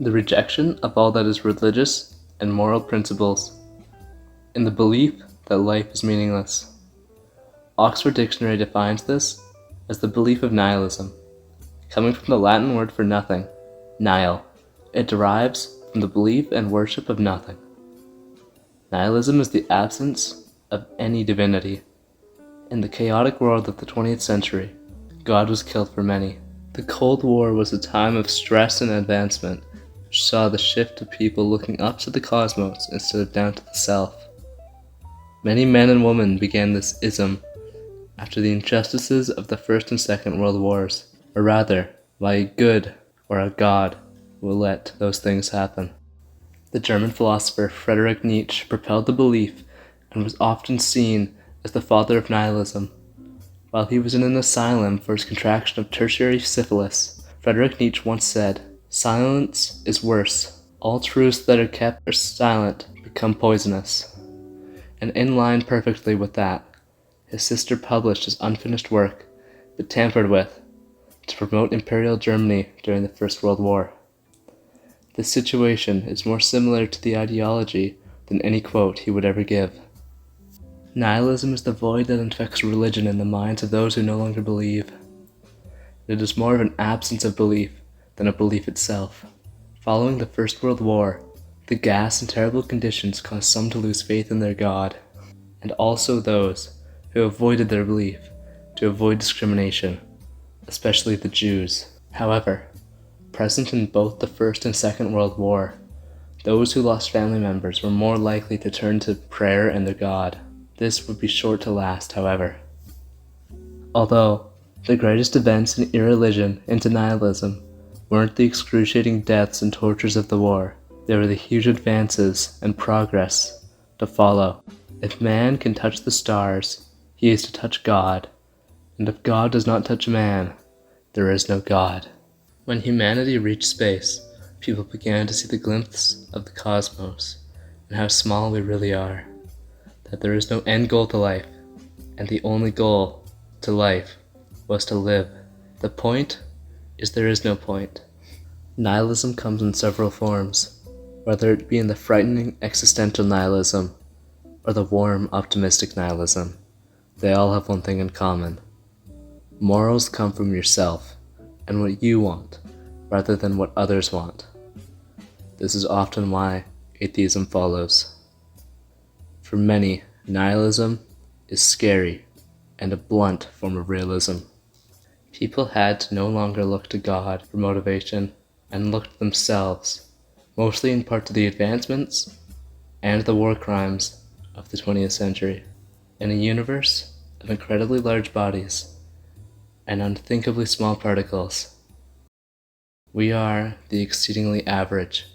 the rejection of all that is religious and moral principles, in the belief that life is meaningless. Oxford Dictionary defines this as the belief of nihilism, coming from the Latin word for nothing, nihil. It derives from the belief and worship of nothing. Nihilism is the absence of any divinity. In the chaotic world of the 20th century, God was killed for many. The Cold War was a time of stress and advancement, which saw the shift of people looking up to the cosmos instead of down to the self. Many men and women began this ism after the injustices of the First and Second World Wars, or rather, why a good or a God will let those things happen. The German philosopher Friedrich Nietzsche propelled the belief and was often seen as the father of nihilism. While he was in an asylum for his contraction of tertiary syphilis, Friedrich Nietzsche once said, "Silence is worse. All truths that are kept or silent become poisonous." And in line perfectly with that, his sister published his unfinished work, but tampered with, to promote Imperial Germany during the First World War. This situation is more similar to the ideology than any quote he would ever give. Nihilism is the void that infects religion in the minds of those who no longer believe. It is more of an absence of belief than a belief itself. Following the First World War, the gas and terrible conditions caused some to lose faith in their God, and also those who avoided their belief to avoid discrimination, especially the Jews. However, present in both the First and Second World War, those who lost family members were more likely to turn to prayer and their God. This would be short to last, however. Although the greatest events in irreligion into nihilism weren't the excruciating deaths and tortures of the war, they were the huge advances and progress to follow. If man can touch the stars, he is to touch God, and if God does not touch man, there is no God. When humanity reached space, people began to see the glimpse of the cosmos and how small we really are, that there is no end goal to life, and the only goal to life was to live. The point is there is no point. Nihilism comes in several forms, whether it be in the frightening existential nihilism or the warm optimistic nihilism. They all have one thing in common. Morals come from yourself and what you want, rather than what others want. This is often why atheism follows. For many, nihilism is scary and a blunt form of realism. People had to no longer look to God for motivation and look to themselves, mostly in part to the advancements and the war crimes of the 20th century. In a universe of incredibly large bodies and unthinkably small particles, we are the exceedingly average